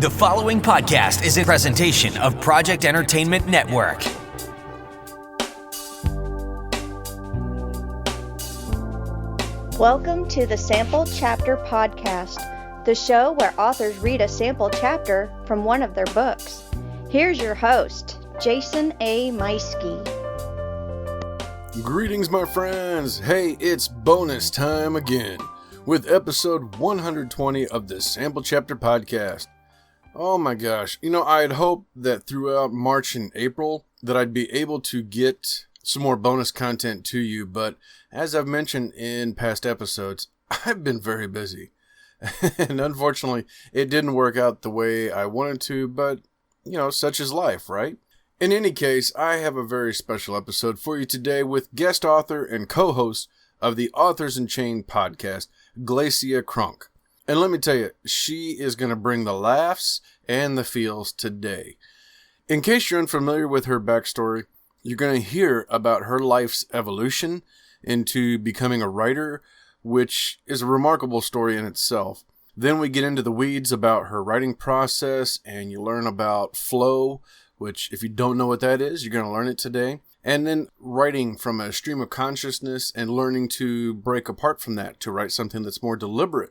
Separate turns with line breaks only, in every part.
The following podcast is a presentation of Project Entertainment Network.
Welcome to the Sample Chapter Podcast, the show where authors read a sample chapter from one of their books. Here's your host, Jason A. Meiske.
Greetings, my friends. Hey, it's bonus time again with episode 120 of the Sample Chapter Podcast. Oh my gosh. I had hoped that throughout March and April that I'd be able to get some more bonus content to you, but as I've mentioned in past episodes, I've been very busy. And unfortunately, it didn't work out the way I wanted to, but, such is life, right? In any case, I have a very special episode for you today with guest author and co-host of the Authors and Chain podcast, Glacia Cronk. And let me tell you, she is going to bring the laughs and the feels today. In case you're unfamiliar with her backstory, you're going to hear about her life's evolution into becoming a writer, which is a remarkable story in itself. Then we get into the weeds about her writing process, and you learn about flow, which if you don't know what that is, you're going to learn it today. And then writing from a stream of consciousness and learning to break apart from that to write something that's more deliberate.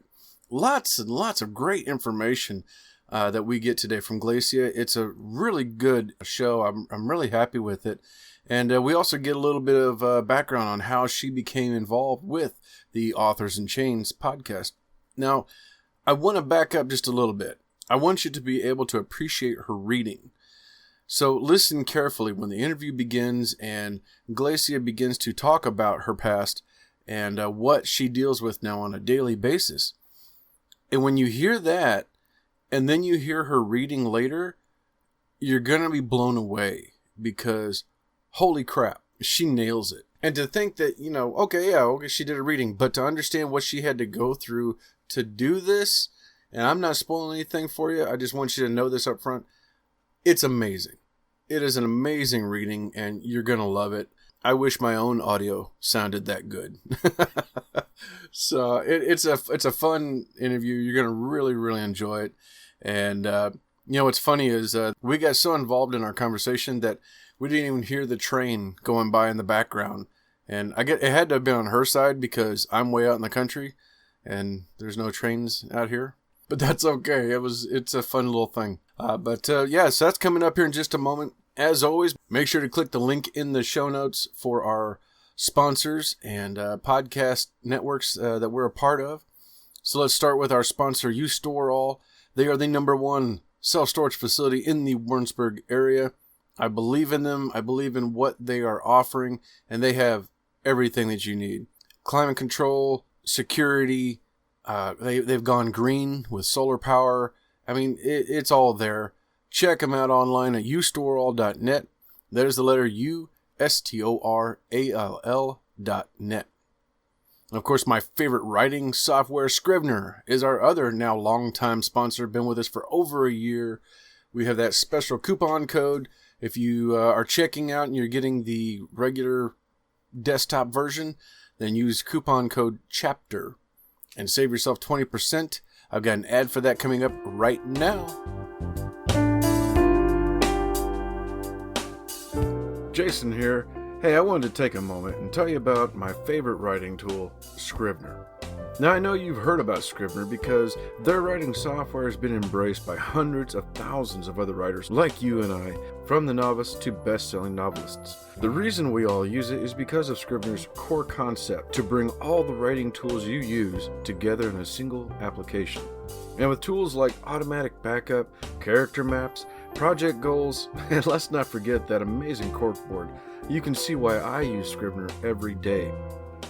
Lots and lots of great information that we get today from Glacia. It's a really good show. I'm really happy with it. And we also get a little bit of background on how she became involved with the Authors and Chains podcast. Now, I want to back up just a little bit. I want you to be able to appreciate her reading. So listen carefully when the interview begins and Glacia begins to talk about her past and what she deals with now on a daily basis. And when you hear that, and then you hear her reading later, you're going to be blown away because, holy crap, she nails it. And to think that, okay, she did a reading, but to understand what she had to go through to do this, and I'm not spoiling anything for you, I just want you to know this up front, it's amazing. It is an amazing reading, and you're going to love it. I wish my own audio sounded that good. So it's a fun interview. You're going to really, really enjoy it. And, what's funny is we got so involved in our conversation that we didn't even hear the train going by in the background. And it had to have been on her side because I'm way out in the country and there's no trains out here. But that's okay. It's a fun little thing. So that's coming up here in just a moment. As always, make sure to click the link in the show notes for our sponsors and podcast networks that we're a part of. So let's start with our sponsor, U-Sto-All. They are the #1 self-storage facility in the Warrensburg area. I believe in them. I believe in what they are offering, and they have everything that you need. Climate control, security. They've gone green with solar power. I mean, it's all there. Check them out online at U-Sto-All.net. That is the letter U, STORALL.net. Of course, my favorite writing software, Scrivener, is our other now longtime sponsor. Been with us for over a year. We have that special coupon code. If you are checking out and you're getting the regular desktop version, then use coupon code CHAPTER and save yourself 20%. I've got an ad for that coming up right now. Jason here. Hey, I wanted to take a moment and tell you about my favorite writing tool, Scrivener. Now, I know you've heard about Scrivener because their writing software has been embraced by hundreds of thousands of other writers like you and I, from the novice to best-selling novelists. The reason we all use it is because of Scrivener's core concept to bring all the writing tools you use together in a single application. And with tools like automatic backup, character maps, project goals, and let's not forget that amazing corkboard, you can see why I use Scrivener every day.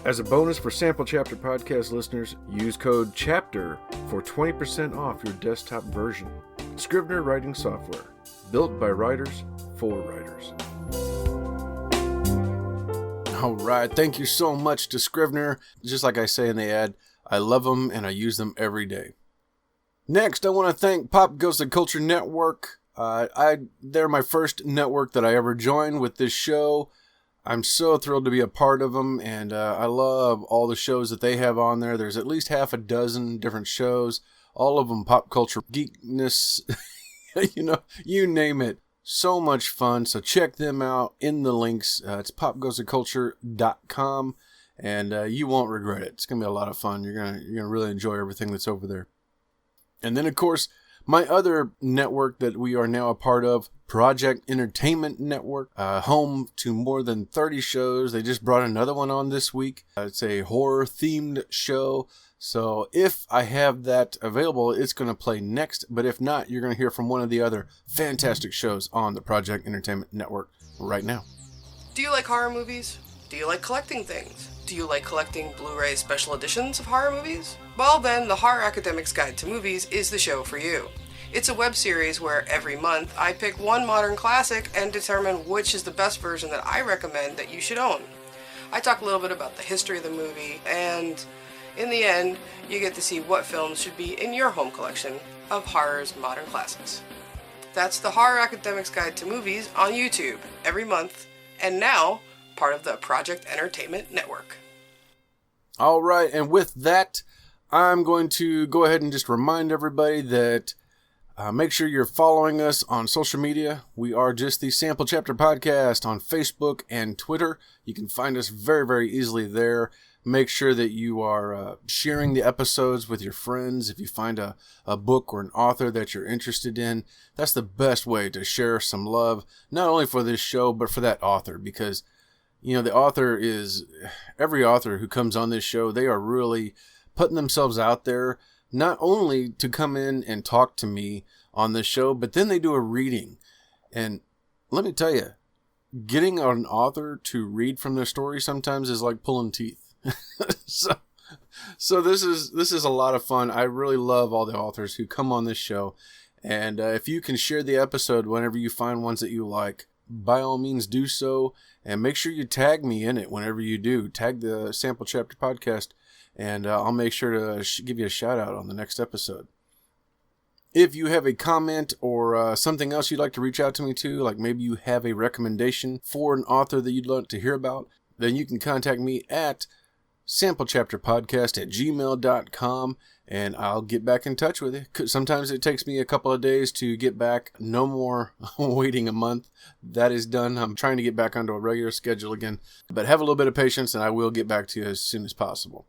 As a bonus for Sample Chapter podcast listeners, use code CHAPTER for 20% off your desktop version. Scrivener writing software, built by writers for writers. All right, thank you so much to Scrivener. Just like I say in the ad, I love them and I use them every day. Next, I want to thank Pop Goes the Culture Network. They're my first network that I ever joined with this show. I'm so thrilled to be a part of them, and I love all the shows that they have on there. There's at least half a dozen different shows, all of them pop culture geekness, you name it. So much fun. So check them out in the links. It's popgozaculture.com, and you won't regret it. It's going to be a lot of fun. You're gonna really enjoy everything that's over there. And then, of course, my other network that we are now a part of, Project Entertainment Network, home to more than 30 shows. They just brought another one on this week. It's a horror-themed show. So if I have that available, it's going to play next. But if not, you're going to hear from one of the other fantastic shows on the Project Entertainment Network right now.
Do you like horror movies? Do you like collecting things? Do you like collecting Blu-ray special editions of horror movies? Well then, the Horror Academic's Guide to Movies is the show for you. It's a web series where every month I pick one modern classic and determine which is the best version that I recommend that you should own. I talk a little bit about the history of the movie, and in the end, you get to see what films should be in your home collection of horror's modern classics. That's the Horror Academic's Guide to Movies on YouTube every month, and now part of the Project Entertainment Network.
All right, and with that, I'm going to go ahead and just remind everybody that make sure you're following us on social media. We are just the Sample Chapter Podcast on Facebook and Twitter. You can find us very, very easily there. Make sure that you are sharing the episodes with your friends. If you find a book or an author that you're interested in, that's the best way to share some love, not only for this show, but for that author. Because, the author is, every author who comes on this show, they are really putting themselves out there, not only to come in and talk to me on this show, but then they do a reading. And let me tell you, getting an author to read from their story sometimes is like pulling teeth. So this is a lot of fun. I really love all the authors who come on this show. And if you can share the episode whenever you find ones that you like, by all means do so. And make sure you tag me in it whenever you do. Tag the Sample Chapter Podcast. And I'll make sure to give you a shout out on the next episode. If you have a comment or something else you'd like to reach out to me to, like maybe you have a recommendation for an author that you'd like to hear about, then you can contact me at samplechapterpodcast@gmail.com, and I'll get back in touch with you. Sometimes it takes me a couple of days to get back. No more waiting a month. That is done. I'm trying to get back onto a regular schedule again. But have a little bit of patience, and I will get back to you as soon as possible.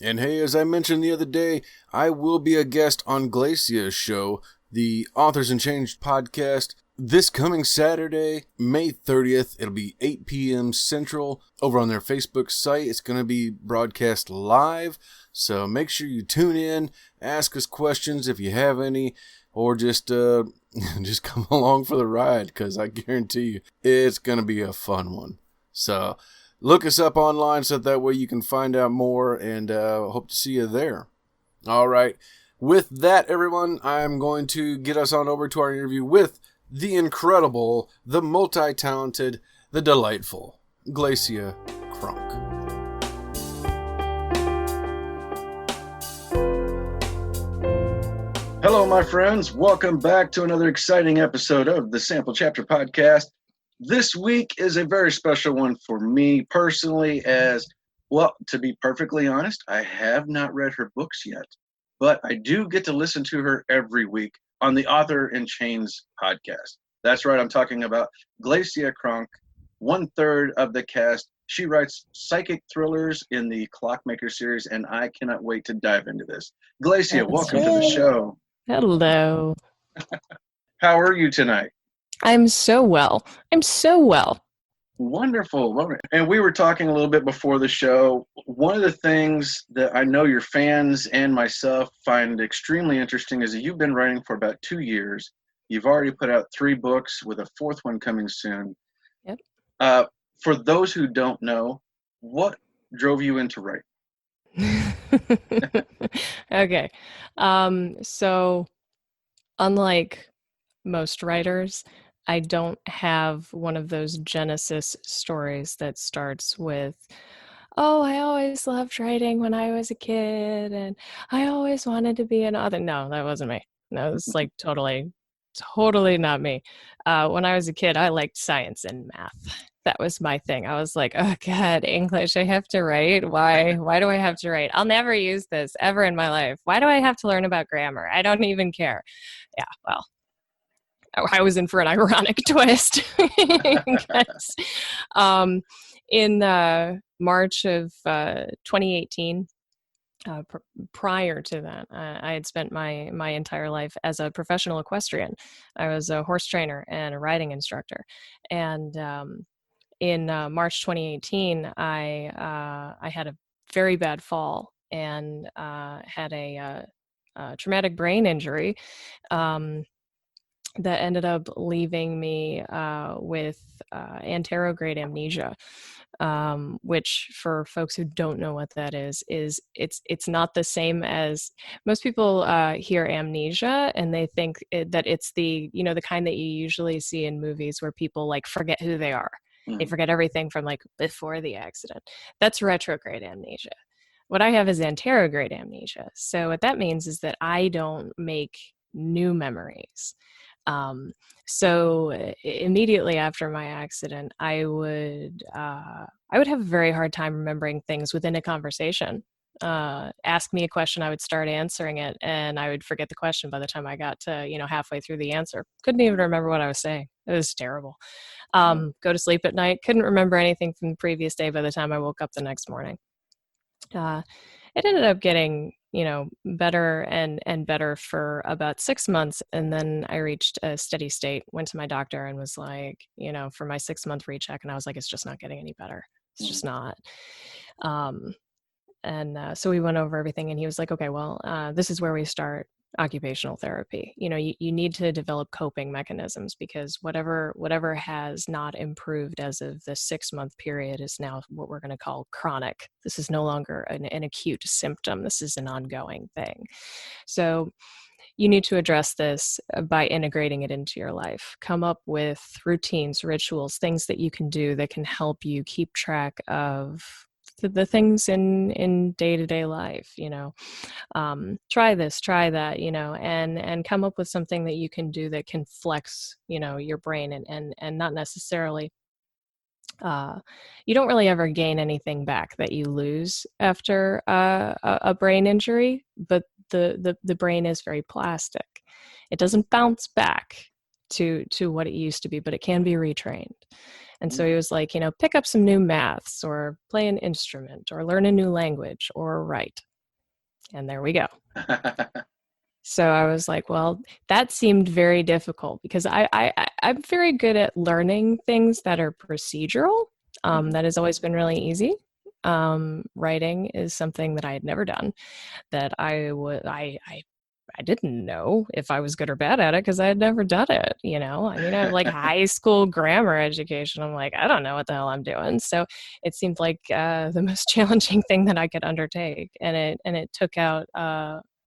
And hey, as I mentioned the other day, I will be a guest on Glacia's show, the Authors and Change podcast, this coming Saturday, May 30th. It'll be 8 p.m. Central over on their Facebook site. It's going to be broadcast live, so make sure you tune in, ask us questions if you have any, or just come along for the ride, because I guarantee you it's going to be a fun one. So look us up online so that way you can find out more, and hope to see you there. All right. With that, everyone, I'm going to get us on over to our interview with the incredible, the multi-talented, the delightful Glacia Cronk.
Hello, my friends. Welcome back to another exciting episode of the Sample Chapter Podcast. This week is a very special one for me personally, as well, to be perfectly honest, I have not read her books yet, but I do get to listen to her every week on the Author in Chains podcast. That's right, I'm talking about Glacia Cronk, 1/3 of the cast. She writes psychic thrillers in the Clockmaker series, and I cannot wait to dive into this. Glacia, welcome to the show.
Hello.
How are you tonight?
I'm so well.
Wonderful. And we were talking a little bit before the show. One of the things that I know your fans and myself find extremely interesting is that you've been writing for about 2 years. You've already put out 3 books with a 4th one coming soon.
Yep.
For those who don't know, what drove you into writing?
Okay. So unlike most writers, I don't have one of those Genesis stories that starts with, oh, I always loved writing when I was a kid and I always wanted to be an author. No, that wasn't me. That was like totally totally not me. When I was a kid, I liked science and math. That was my thing. I was like, oh God, English, I have to write. Why do I have to write? I'll never use this ever in my life. Why do I have to learn about grammar? I don't even care. Yeah, well, I was in for an ironic twist. 'Cause, in March of 2018, prior to that, I had spent my entire life as a professional equestrian. I was a horse trainer and a riding instructor. And in March 2018, I had a very bad fall and had a traumatic brain injury. That ended up leaving me with anterograde amnesia, which, for folks who don't know what that is it's not the same as most people hear amnesia and they think that it's the the kind that you usually see in movies where people like forget who they are. They forget everything from like before the accident. That's retrograde amnesia. What I have is anterograde amnesia. So what that means is that I don't make new memories. So immediately after my accident, I would have a very hard time remembering things within a conversation. Ask me a question, I would start answering it, and I would forget the question by the time I got to halfway through the answer. Couldn't even remember what I was saying. It was terrible. Go to sleep at night. Couldn't remember anything from the previous day by the time I woke up the next morning. It ended up getting better and better for about 6 months, and then I reached a steady state. Went to my doctor and was like, for my 6-month recheck, and I was like, it's just not getting any better. It's just not. So we went over everything, and he was like, okay, well, this is where we start occupational therapy. You need to develop coping mechanisms, because whatever has not improved as of the 6-month period is now what we're going to call chronic. This is no longer an acute symptom. This is an ongoing thing. So you need to address this by integrating it into your life. Come up with routines, rituals, things that you can do that can help you keep track of the things in day-to-day life. Try this, try that, and come up with something that you can do that can flex your brain, and not necessarily you don't really ever gain anything back that you lose after a brain injury, but the brain is very plastic. It doesn't bounce back to what it used to be, but it can be retrained. And so he was like, pick up some new maths, or play an instrument, or learn a new language, or write. And there we go. So I was like, well, that seemed very difficult, because I'm very good at learning things that are procedural. That has always been really easy. Writing is something that I had never done, that I didn't know if I was good or bad at it, because I had never done it. I have like high school grammar education. I'm like, I don't know what the hell I'm doing. So it seemed like the most challenging thing that I could undertake, and it took out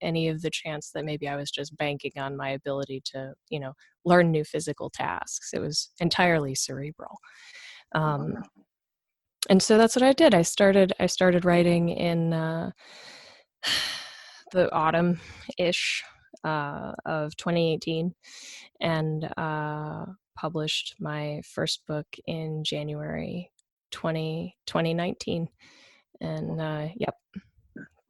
any of the chance that maybe I was just banking on my ability to learn new physical tasks. It was entirely cerebral. And so that's what I did. I started writing in the autumn-ish of 2018, and published my first book in January 2019. And yep,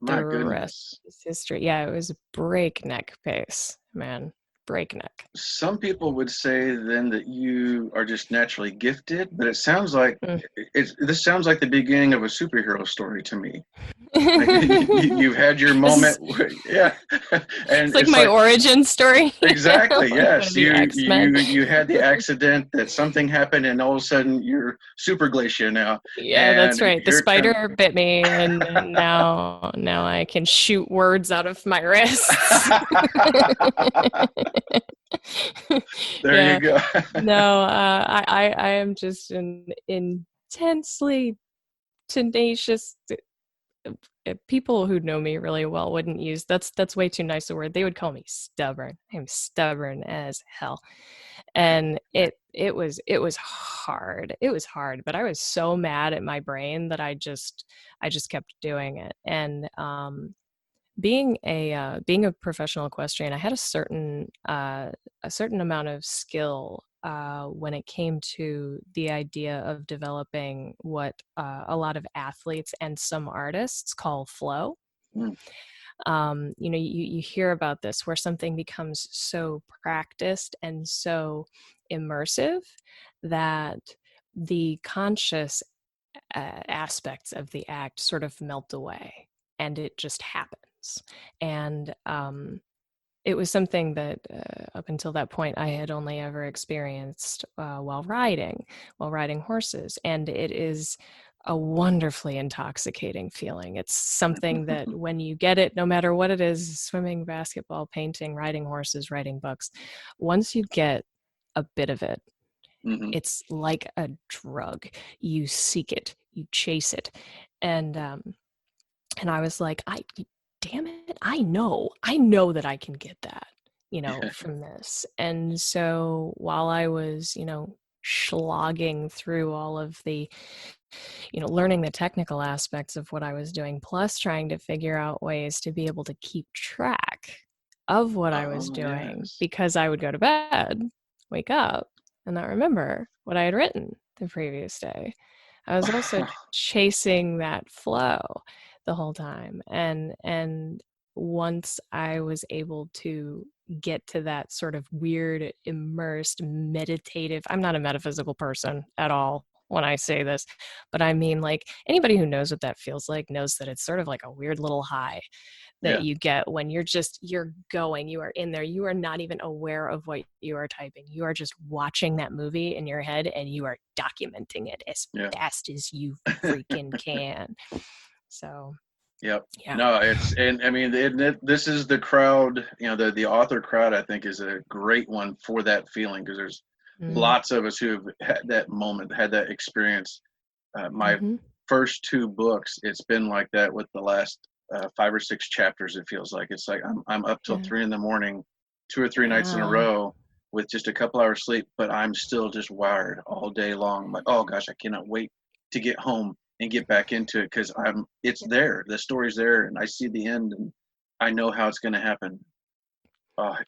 My
the
goodness.
rest is history. Yeah, it was a breakneck pace, man. Breakneck.
Some people would say then that you are just naturally gifted, but it sounds like this sounds like the beginning of a superhero story to me. You've had your moment, yeah, and
it's like my origin story.
Exactly, yes. You had the accident, that something happened, and all of a sudden you're super Glacia now.
Yeah, that's right. The spider bit me, and now I can shoot words out of my wrists.
There you go.
No, I am just an intensely tenacious. People who know me really well wouldn't use that's way too nice a word. They would call me stubborn. I'm stubborn as hell, and it was hard. It was hard, but I was so mad at my brain that I just kept doing it. And being a professional equestrian, I had a certain amount of skill when it came to the idea of developing what a lot of athletes and some artists call flow.
Mm.
You hear about this where something becomes so practiced and so immersive that the conscious aspects of the act sort of melt away and it just happens. And it was something that up until that point I had only ever experienced while riding horses. And it is a wonderfully intoxicating feeling. It's something that when you get it, no matter what it is, swimming, basketball, painting, riding horses, writing books, once you get a bit of it,
Mm-hmm.
it's like a drug. You seek it, you chase it. And I was like, damn it, I know that I can get that, from this. And so while I was, slogging through all of the, learning the technical aspects of what I was doing, plus trying to figure out ways to be able to keep track of what I was doing,
Yes.
because I would go to bed, wake up, and not remember what I had written the previous day. I was also chasing that flow the whole time. And once I was able to get to that sort of weird, immersed, meditative, I'm not a metaphysical person at all when I say this, but I mean, like, anybody who knows what that feels like knows that it's sort of like a weird little high that you get when you're going, you are in there, you are not even aware of what you are typing. You are just watching that movie in your head and you are documenting it as fast as you freaking can. So,
yep.
yeah.
No, and I mean, this is the crowd, the author crowd, I think, is a great one for that feeling, because there's lots of us who have had that moment, had that experience. My first 2 books, it's been like that with the last 5 or 6 chapters. It feels like it's like I'm up till 3 a.m, 2 or 3 nights in a row with just a couple hours sleep, but I'm still just wired all day long. I'm like, oh gosh, I cannot wait to get home and get back into it, because it's there, the story's there, and I see the end, and I know how it's going to happen.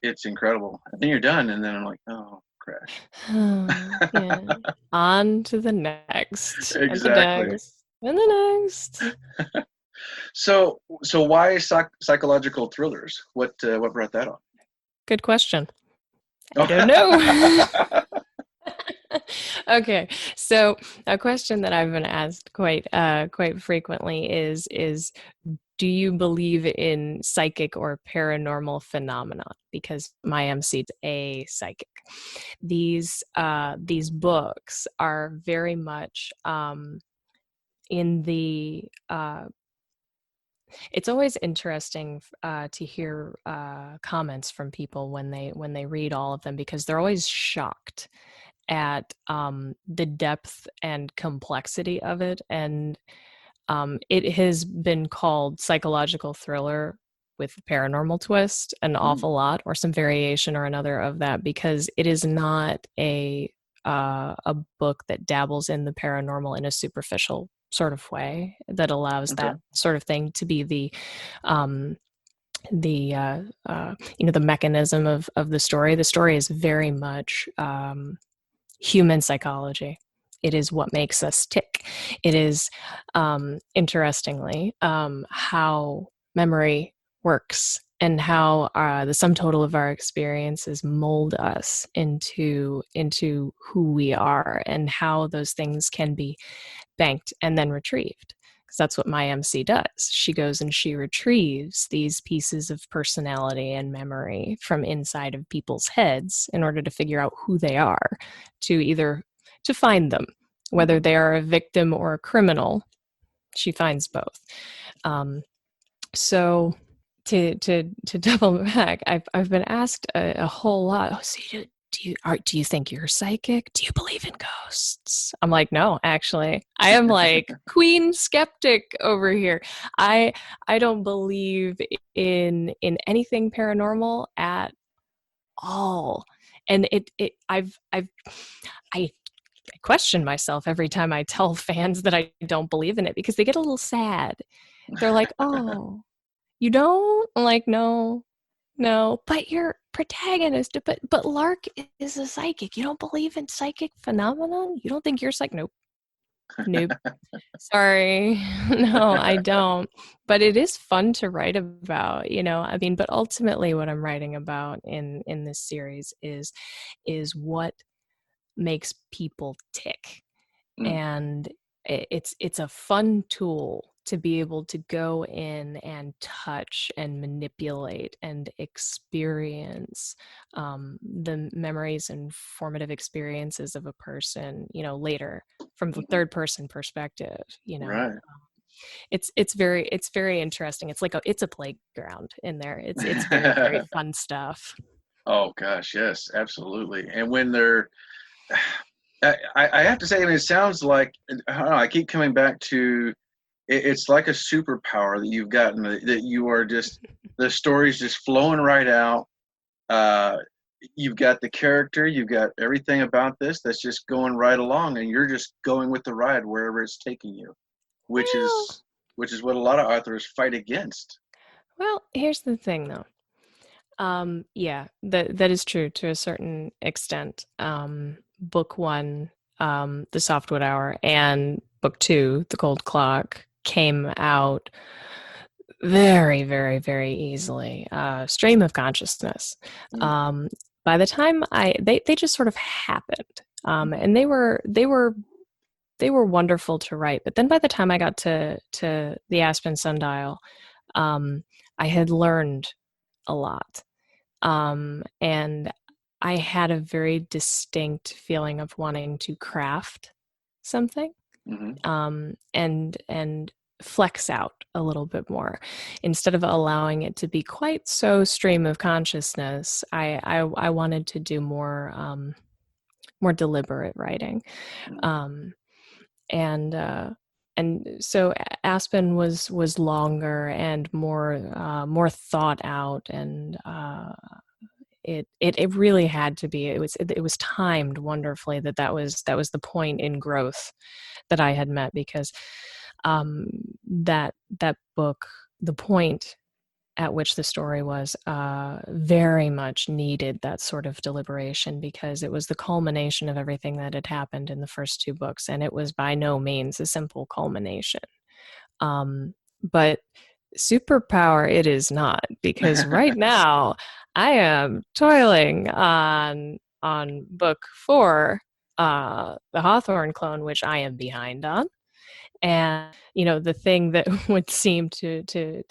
It's incredible. And then you're done, and then I'm like, oh, crash.
Yeah. On to the next.
Exactly.
And the next.
So why psychological thrillers? What brought that on?
Good question. I don't know. Okay, so a question that I've been asked quite frequently is do you believe in psychic or paranormal phenomena? Because my MC is a psychic. These books are very much in the it's always interesting to hear comments from people when they read all of them, because they're always shocked at the depth and complexity of it. And it has been called psychological thriller with paranormal twist an awful lot, or some variation or another of that, because it is not a book that dabbles in the paranormal in a superficial sort of way that allows that sort of thing to be the mechanism of the story. The story is very much human psychology. It is what makes us tick. It is, interestingly, how memory works, and how the sum total of our experiences mold us into who we are, and how those things can be banked and then retrieved. Because that's what my MC does. She goes and she retrieves these pieces of personality and memory from inside of people's heads in order to figure out who they are, to find them, whether they are a victim or a criminal. She finds both. So to double back, I've been asked a whole lot. Oh, so do you think you're psychic? Do you believe in ghosts? I'm like, no, actually, I am like queen skeptic over here. I don't believe in anything paranormal at all. And I question myself every time I tell fans that I don't believe in it, because they get a little sad. They're like, oh, You don't? Like, no, but your protagonist, but Lark is a psychic. You don't believe in psychic phenomenon? You don't think you're psychic? Nope. Sorry. No, I don't. But it is fun to write about, I mean, but ultimately what I'm writing about in this series is what makes people tick. And it's a fun tool to be able to go in and touch and manipulate and experience the memories and formative experiences of a person, later from the third person perspective.
Right.
It's very interesting. It's a playground in there. It's very, very fun stuff.
Oh gosh, yes, absolutely. And when they're, I have to say, I mean, it sounds like, I don't know, I keep coming back to, it's like a superpower that you've gotten, that you are just, the story's just flowing right out. You've got the character, you've got everything about this that's just going right along, and you're just going with the ride wherever it's taking you, which is what a lot of authors fight against.
Well, here's the thing though. Yeah, that is true to a certain extent. Book 1, The Softwood Hour, and book 2, The Cold Clock, came out very, very, very easily. Stream of consciousness. By the time they just sort of happened, and they were wonderful to write. But then by the time I got to the Aspen Sundial, I had learned a lot. And I had a very distinct feeling of wanting to craft something, and flex out a little bit more instead of allowing it to be quite so stream of consciousness. I wanted to do more deliberate writing, and so Aspen was longer and more thought out, and it really had to be. It was timed wonderfully. That was the point in growth that I had met, because that book, the point at which the story was, very much needed that sort of deliberation, because it was the culmination of everything that had happened in the first 2 books, and it was by no means a simple culmination. But superpower it is not, because right now I am toiling on book 4, the Hawthorne clone, which I am behind on. And the thing that would seem to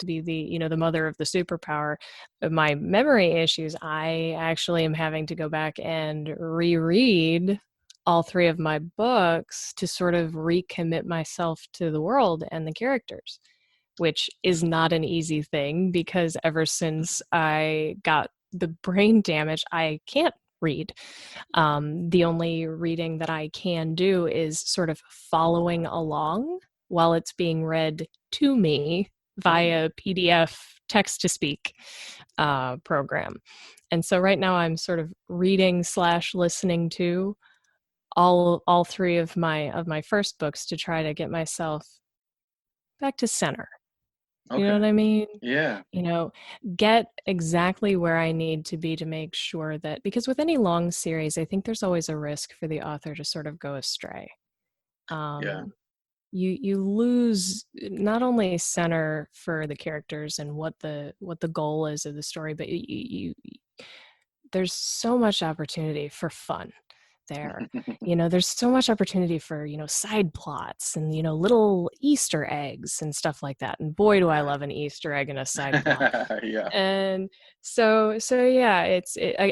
be the the mother of the superpower, my memory issues, I actually am having to go back and reread all 3 of my books to sort of recommit myself to the world and the characters, which is not an easy thing, because ever since I got the brain damage, I can't read. The only reading that I can do is sort of following along while it's being read to me via PDF text-to-speak program. And so right now I'm sort of reading / listening to all 3 of my first books to try to get myself back to center. You know what I mean?
Yeah.
Get exactly where I need to be to make sure that, because with any long series, I think there's always a risk for the author to sort of go astray. You lose not only center for the characters and what the goal is of the story, but you there's so much opportunity for fun there. There's so much opportunity for, side plots and, little Easter eggs and stuff like that. And boy, do I love an Easter egg and a side plot.
Yeah.
And so yeah,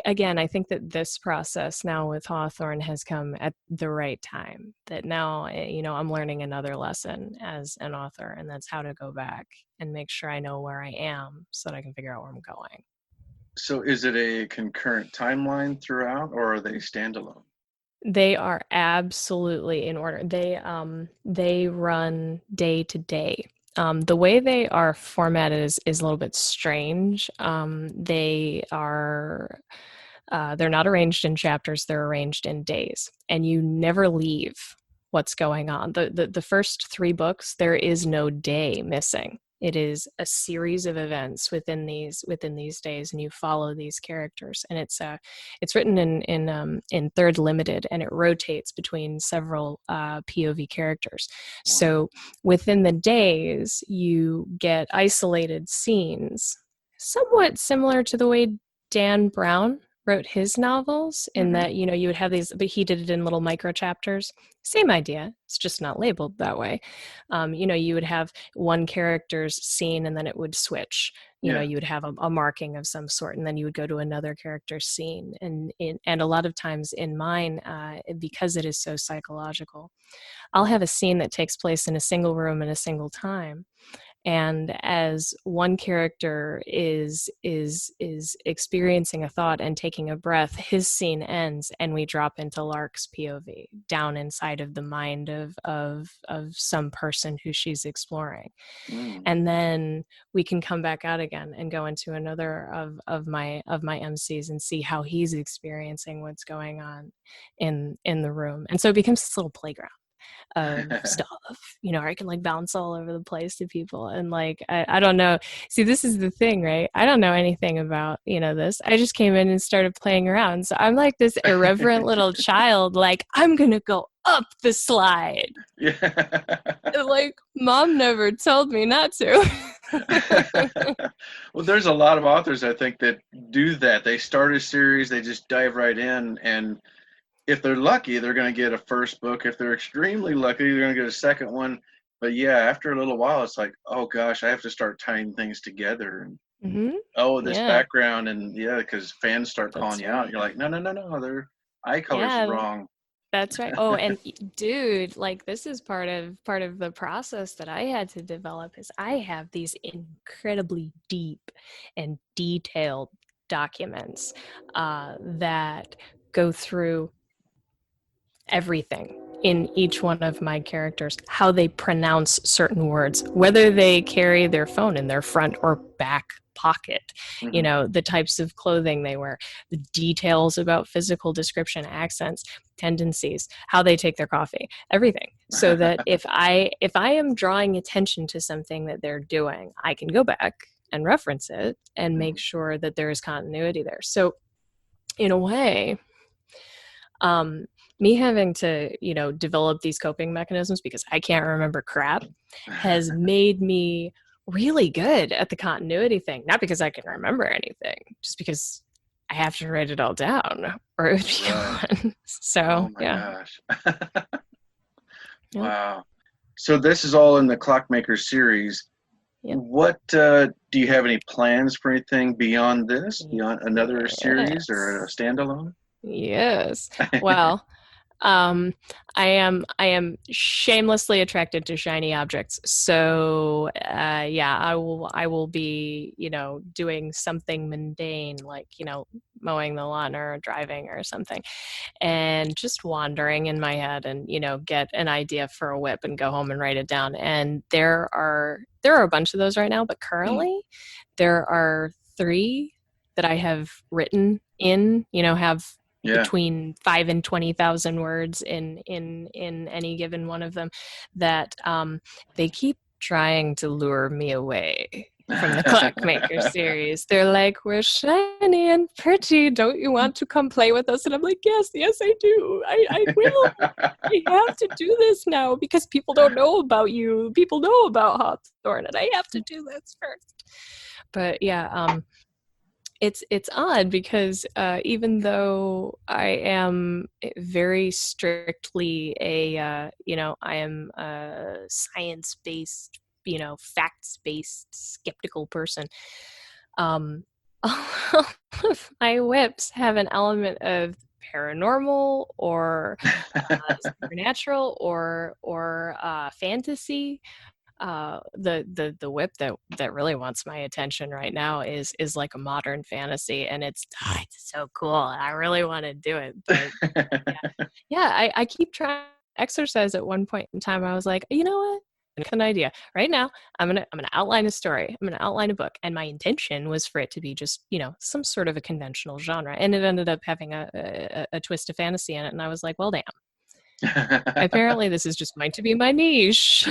again, I think that this process now with Hawthorne has come at the right time, that now, I'm learning another lesson as an author, and that's how to go back and make sure I know where I am so that I can figure out where I'm going.
So is it a concurrent timeline throughout, or are they standalone?
They are absolutely in order. They run day to day. The way they are formatted is a little bit strange. They're not arranged in chapters, they're arranged in days, and you never leave what's going on. The first 3 books, there is no day missing. It is a series of events within these days, and you follow these characters. And it's written in third limited, and it rotates between several POV characters. So within the days, you get isolated scenes, somewhat similar to the way Dan Brown wrote his novels, in that, you know, you would have these, but he did it in little micro chapters. Same idea. It's just not labeled that way. You know, you would have one character's scene and then it would switch. You know, you would have a marking of some sort, and then you would go to another character's scene. And a lot of times in mine, because it is so psychological, I'll have a scene that takes place in a single room in a single time. And as one character is experiencing a thought and taking a breath, his scene ends, and we drop into Lark's POV down inside of the mind of some person who she's exploring. And then we can come back out again and go into another of my MCs and see how he's experiencing what's going on in the room. And so it becomes this little playground of stuff, you know, or I can like bounce all over the place to people. And like, I don't know. See, this is the thing, right? I don't know anything about, you know, this. I just came in and started playing around. So I'm like this irreverent little child, like, I'm going to go up the slide. And, like, mom never told me not to.
Well, there's a lot of authors, I think, that do that. They start a series, they just dive right in, and if they're lucky, they're going to get a first book. If they're extremely lucky, they're going to get a second one. But yeah, after a little while, it's like, oh gosh, I have to start tying things together. And this background, and because fans start calling you out. You're like, no, their eye color's wrong.
That's right. Oh, and dude, like, this is part of the process that I had to develop. Is I have these incredibly deep and detailed documents that go through everything in each one of my characters, how they pronounce certain words, whether they carry their phone in their front or back pocket, you know, the types of clothing they wear, the details about physical description, accents, tendencies, how they take their coffee, everything. So that if I am drawing attention to something that they're doing, I can go back and reference it and make sure that there is continuity there. So in a way, me having to, you know, develop these coping mechanisms because I can't remember crap has made me really good at the continuity thing. Not because I can remember anything, just because I have to write it all down or it would be gone. So,
gosh. Wow. So this is all in the Clockmaker series. What do you have any plans for anything beyond this? Beyond another series or a standalone?
Yes. Well, I am shamelessly attracted to shiny objects. So, I will be, you know, doing something mundane, like, you know, mowing the lawn or driving or something, and just wandering in my head and, you know, get an idea for a whip and go home and write it down. And there are a bunch of those right now, but currently there are 3 that I have written in, you know, have between 5 and 20,000 words in any given one of them, that they keep trying to lure me away from the Clockmaker series. They're like, we're shiny and pretty. Don't you want to come play with us? And I'm like, yes, I do. I will. I have to do this now because people don't know about you. People know about Hawthorne, and I have to do this first. But yeah, it's odd because even though I am very strictly I am a science-based, you know, facts-based, skeptical person, all of my whips have an element of paranormal or supernatural or fantasy. The whip that really wants my attention right now is like a modern fantasy, and it's so cool. I really want to do it, but I keep trying to exercise. At one point in time, I was like, you know what? An idea right now. I'm gonna outline a story. I'm gonna outline a book, and my intention was for it to be just, you know, some sort of a conventional genre, and it ended up having a twist of fantasy in it. And I was like, well, damn. Apparently this is just going to be my niche.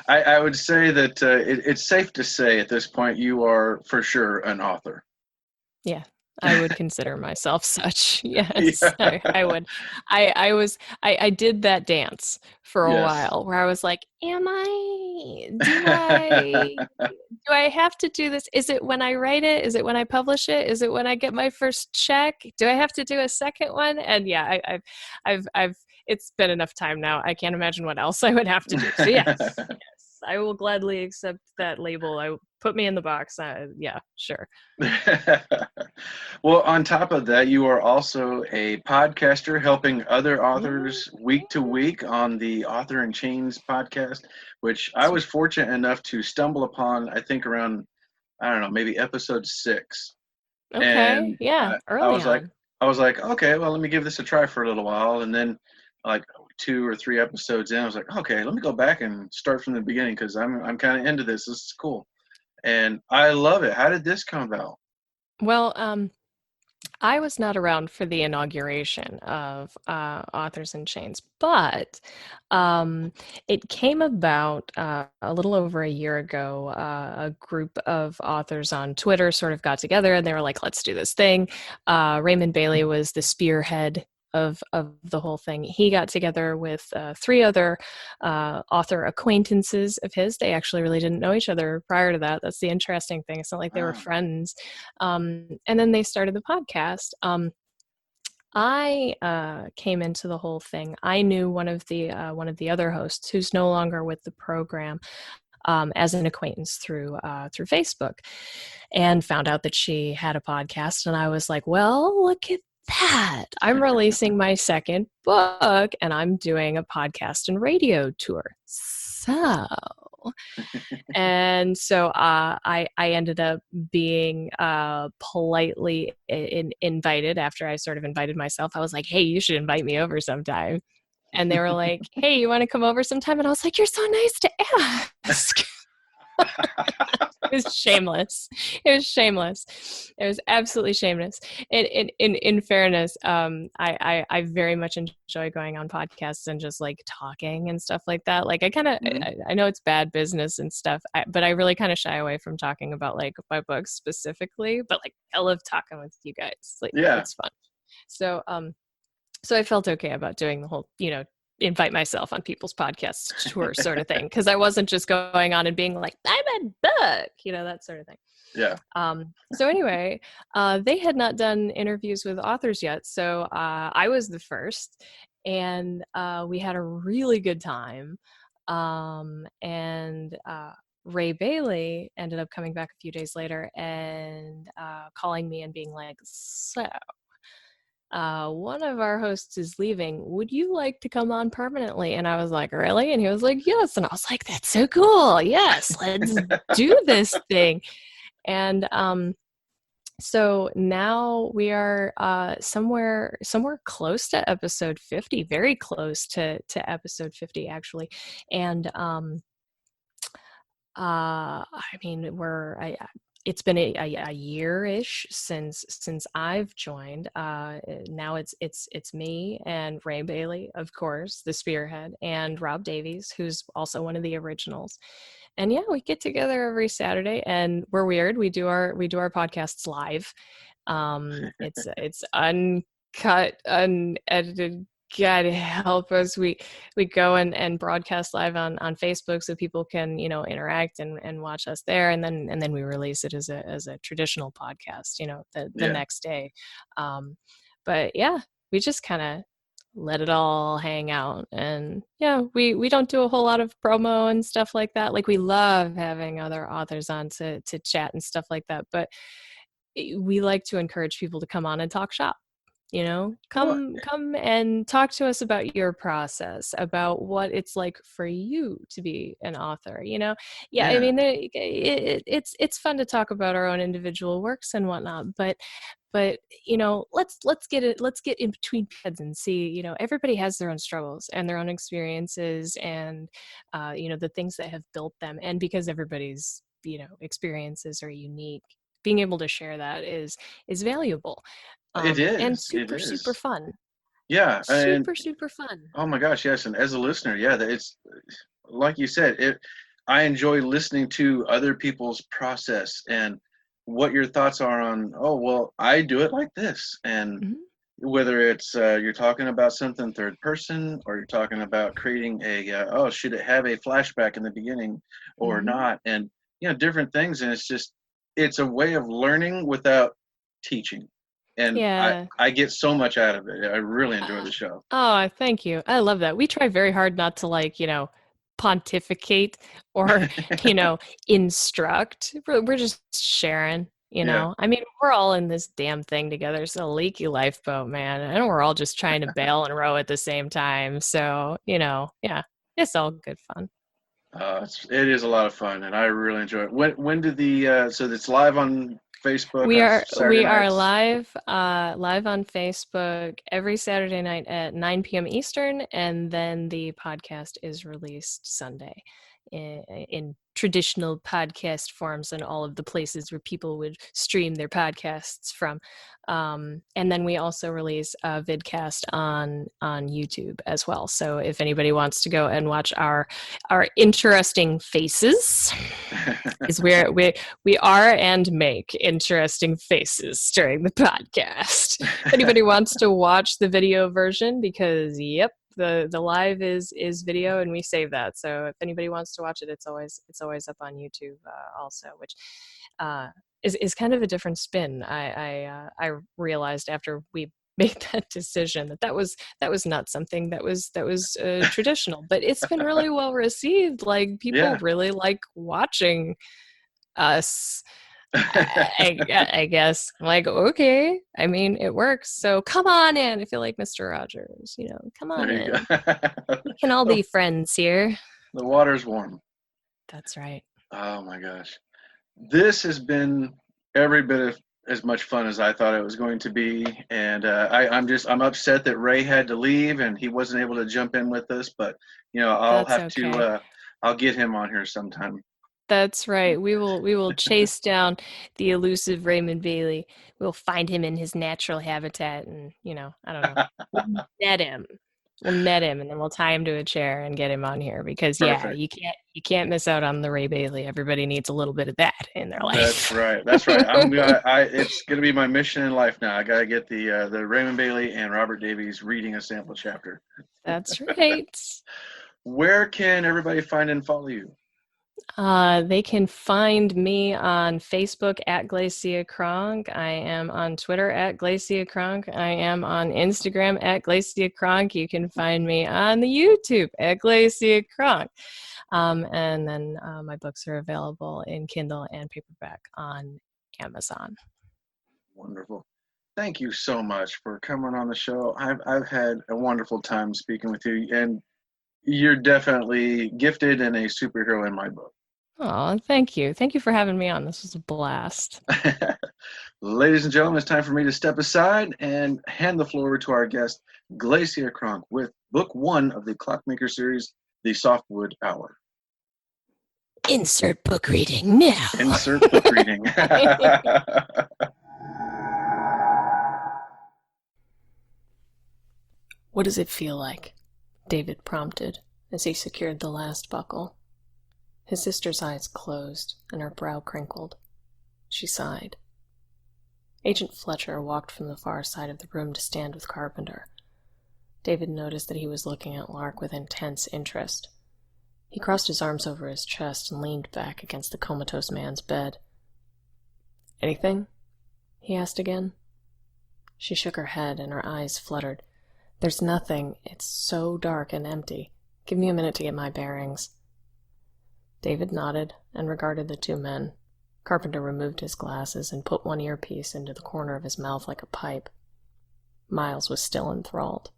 I would say that it's safe to say at this point you are for sure an author.
Yeah, I would consider myself such. Yes,
Yeah.
I would. I did that dance for a
Yes.
while where I was like, do I have to do this? Is it when I write it? Is it when I publish it? Is it when I get my first check? Do I have to do a second one? And yeah, I've it's been enough time now. I can't imagine what else I would have to do. So yes, I will gladly accept that label. Put me in the box. Yeah, sure.
Well, on top of that, you are also a podcaster helping other authors week to week on the Author in Chains podcast, which I was fortunate enough to stumble upon, I think around, I don't know, maybe episode 6.
Okay,
And
yeah,
I
early
was like,
on.
okay, well, let me give this a try for a little while. And then like 2 or 3 episodes in, I was like, okay, let me go back and start from the beginning because I'm kind of into this. This is cool. And I love it. How did this come about?
Well, I was not around for the inauguration of Authors in Chains, but it came about a little over a year ago. A group of authors on Twitter sort of got together and they were like, let's do this thing. Raymond Bailey was the spearhead of the whole thing. He got together with 3 other author acquaintances of his. They actually really didn't know each other prior to that. That's the interesting thing. It's not like they were
Wow.
friends. And then they started the podcast. I came into the whole thing. I knew one of the other hosts who's no longer with the program as an acquaintance through Facebook, and found out that she had a podcast. And I was like, well, look at that. I'm releasing my second book, and I'm doing a podcast and radio tour. So and so I ended up being politely invited after I sort of invited myself. I was like, hey, you should invite me over sometime. And they were like, hey, you want to come over sometime? And I was like, you're so nice to ask. It was shameless. It was shameless. It was absolutely shameless. In fairness, I very much enjoy going on podcasts and just like talking and stuff like that. Like I know it's bad business and stuff, but I really kind of shy away from talking about like my books specifically. But like I love talking with you guys. Like
Yeah.
it's fun. So so I felt okay about doing the whole, invite myself on people's podcasts tour sort of thing. Cause I wasn't just going on and being like, I'm a book, that sort of thing.
Yeah.
So anyway, they had not done interviews with authors yet. So I was the first, and we had a really good time. And Ray Bailey ended up coming back a few days later and calling me and being like, so one of our hosts is leaving. Would you like to come on permanently? And I was like, really? And he was like, yes. And I was like, that's so cool. Yes, let's do this thing. And so now we are somewhere close to episode 50, very close to episode 50 actually. And I mean, it's been a year-ish since I've joined. Now it's me and Ray Bailey, of course, the spearhead, and Rob Davies, who's also one of the originals. And yeah, we get together every Saturday, and we're weird. We do our podcasts live. It's uncut, unedited. God help us. We go and broadcast live on Facebook so people can, interact and watch us there. And then we release it as a traditional podcast, the next day. But yeah, we just kind of let it all hang out. And yeah, we don't do a whole lot of promo and stuff like that. Like we love having other authors on to chat and stuff like that. But we like to encourage people to come on and talk shop. Come and talk to us about your process, about what it's like for you to be an author. Yeah. I mean, it's fun to talk about our own individual works and whatnot, but let's get in between heads and see. Everybody has their own struggles and their own experiences, and the things that have built them. And because everybody's experiences are unique, being able to share that is valuable.
It is.
And super fun.
Yeah.
Super fun.
Oh my gosh, yes. And as a listener, yeah, it's like you said, I enjoy listening to other people's process and what your thoughts are on, oh, well, I do it like this. And
Mhm.
whether it's you're talking about something third person, or you're talking about creating oh, should it have a flashback in the beginning or
Mhm.
not? And, different things. And it's a way of learning without teaching. And
Yeah.
I get so much out of it. I really enjoy
Uh,
the show.
Oh, thank you. I love that. We try very hard not to pontificate or, you know, instruct. We're just sharing,
Yeah.
I mean, we're all in this damn thing together. It's a leaky lifeboat, man. And we're all just trying to bail and row at the same time. So, yeah, it's all good fun.
It is a lot of fun, and I really enjoy it. When did so it's live on Facebook
We
on
are
Saturday
we are
nights?
live on Facebook every Saturday night at 9 p.m. Eastern, and then the podcast is released Sunday in traditional podcast forms and all of the places where people would stream their podcasts from. And then we also release a vidcast on YouTube as well. So if anybody wants to go and watch our interesting faces, is where we are and make interesting faces during the podcast. If anybody wants to watch the video version, because the live is video and we save that. So if anybody wants to watch it, it's always up on YouTube also, which is kind of a different spin. I realized after we made that decision that was not something that was traditional, but it's been really well received. Like, people
Yeah.
really like watching us. I guess I'm like, okay, I mean, it works, so come on in if you like Mr. Rogers, come on
There you
in.
go.
We can all be friends here.
The water's warm.
That's right.
Oh my gosh. This has been every bit of as much fun as I thought it was going to be. And I'm upset that Ray had to leave and he wasn't able to jump in with us, but I'll
That's
have
okay.
to I'll get him on here sometime.
That's right. We will chase down the elusive Raymond Bailey. We'll find him in his natural habitat, and I don't know. We'll net him. We'll net him, and then we'll tie him to a chair and get him on here, because
Perfect.
you can't miss out on the Ray Bailey. Everybody needs a little bit of that in their life.
That's right. It's gonna be my mission in life now. I gotta get the Raymond Bailey and Robert Davies reading a sample chapter.
That's right.
Where can everybody find and follow you?
They can find me on Facebook at Glacia Cronk. I am on Twitter at Glacia Cronk. I am on Instagram at Glacia Cronk. You can find me on the YouTube at Glacia Cronk. And then my books are available in Kindle and paperback on Amazon.
Wonderful. Thank you so much for coming on the show. I've had a wonderful time speaking with you, and you're definitely gifted and a superhero in my book.
Oh, thank you. Thank you for having me on. This was a blast.
Ladies and gentlemen, it's time for me to step aside and hand the floor over to our guest, Glacia Cronk, with book 1 of the Clockmaker series, The Softwood Hour.
Insert book reading now.
Insert book reading.
What does it feel like? David prompted as he secured the last buckle. His sister's eyes closed and her brow crinkled. She sighed. Agent Fletcher walked from the far side of the room to stand with Carpenter. David noticed that he was looking at Lark with intense interest. He crossed his arms over his chest and leaned back against the comatose man's bed. "Anything?" he asked again. She shook her head and her eyes fluttered. "There's nothing. It's so dark and empty. Give me a minute to get my bearings." David nodded and regarded the two men. Carpenter removed his glasses and put one earpiece into the corner of his mouth like a pipe. Miles was still enthralled.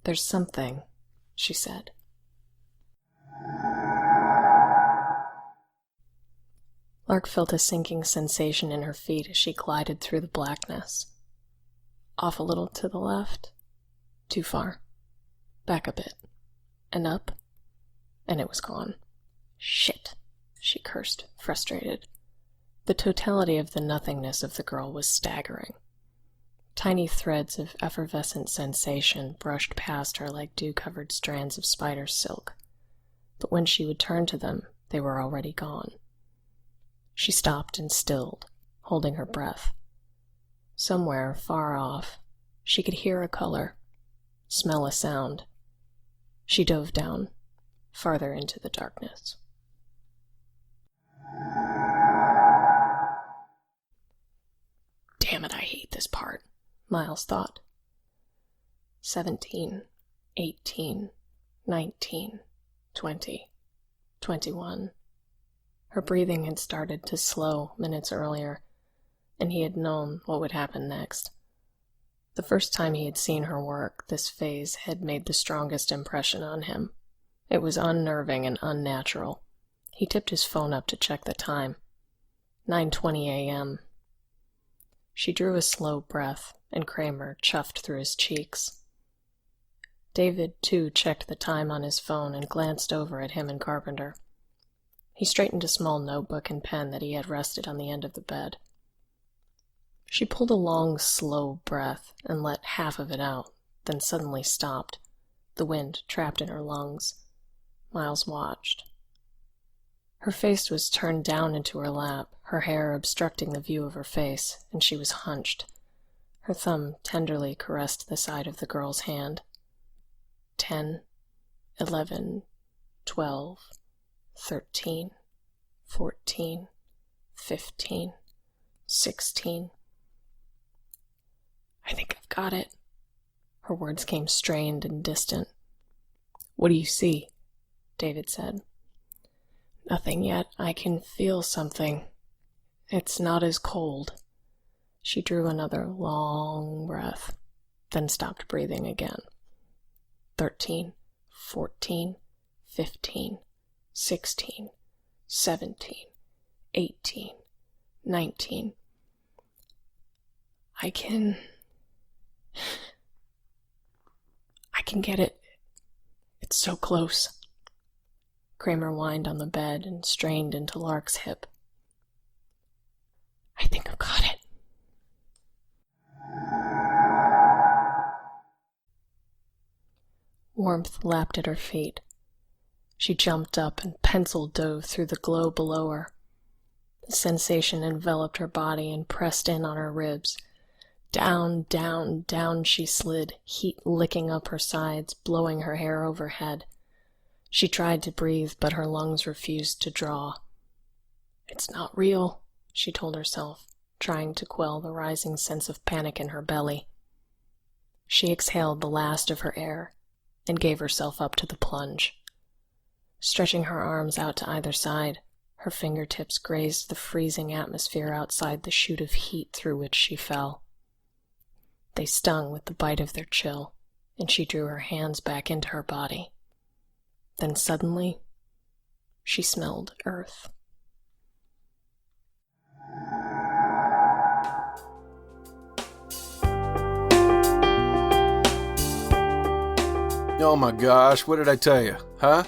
"There's something," she said. Lark felt a sinking sensation in her feet as she glided through the blackness. Off a little to the left. Too far. Back a bit. And up. And it was gone. Shit, she cursed, frustrated. The totality of the nothingness of the girl was staggering. Tiny threads of effervescent sensation brushed past her like dew-covered strands of spider silk. but when she would turn to them, they were already gone. She stopped and stilled, holding her breath. Somewhere far off, she could hear a color, smell a sound. She dove down, farther into the darkness. Damn it, I hate this part, Miles thought. 17, 18, 19, 20, 21. Her breathing had started to slow minutes earlier, and he had known what would happen next. The first time he had seen her work, this phase had made the strongest impression on him. It was unnerving and unnatural. He tipped his phone up to check the time. 9:20 a.m. She drew a slow breath, and Kramer chuffed through his cheeks. David, too, checked the time on his phone and glanced over at him and Carpenter. He straightened a small notebook and pen that he had rested on the end of the bed. She pulled a long, slow breath and let half of it out, then suddenly stopped, the wind trapped in her lungs. Miles watched. Her face was turned down into her lap, her hair obstructing the view of her face, and she was hunched. Her thumb tenderly caressed the side of the girl's hand. 10, 11, 12, 13, 14, 15, 16. I think I've got it. Her words came strained and distant. What do you see? David said. Nothing yet. I can feel something. It's not as cold. She drew another long breath, then stopped breathing again. 13, 14, 15, 16, 17, 18, 19. I can get it. It's so close. Kramer whined on the bed and strained into Lark's hip. I think I've got it. Warmth lapped at her feet. She jumped up and pencil dove through the glow below her. The sensation enveloped her body and pressed in on her ribs. Down, down, down she slid, heat licking up her sides, blowing her hair overhead. She tried to breathe, but her lungs refused to draw. It's not real, she told herself, trying to quell the rising sense of panic in her belly. She exhaled the last of her air and gave herself up to the plunge. Stretching her arms out to either side, her fingertips grazed the freezing atmosphere outside the chute of heat through which she fell. They stung with the bite of their chill, and she drew her hands back into her body. Then suddenly, she smelled earth.
Oh my gosh, what did I tell you, huh?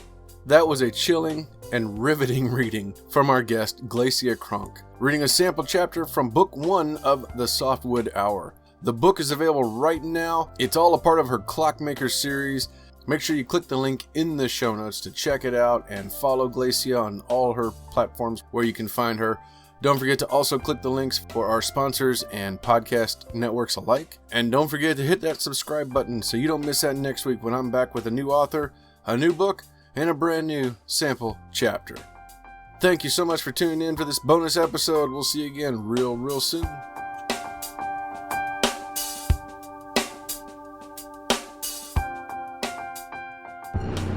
That was a chilling and riveting reading from our guest, Glacia Cronk, reading a sample chapter from Book 1 of the Softwood Hour. The book is available right now. It's all a part of her Clockmaker series. Make sure you click the link in the show notes to check it out and follow Glacia on all her platforms where you can find her. Don't forget to also click the links for our sponsors and podcast networks alike. And don't forget to hit that subscribe button so you don't miss that next week when I'm back with a new author, a new book, and a brand new sample chapter. Thank you so much for tuning in for this bonus episode. We'll see you again real soon.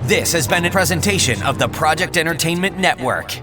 This has been a presentation of the Project Entertainment Network.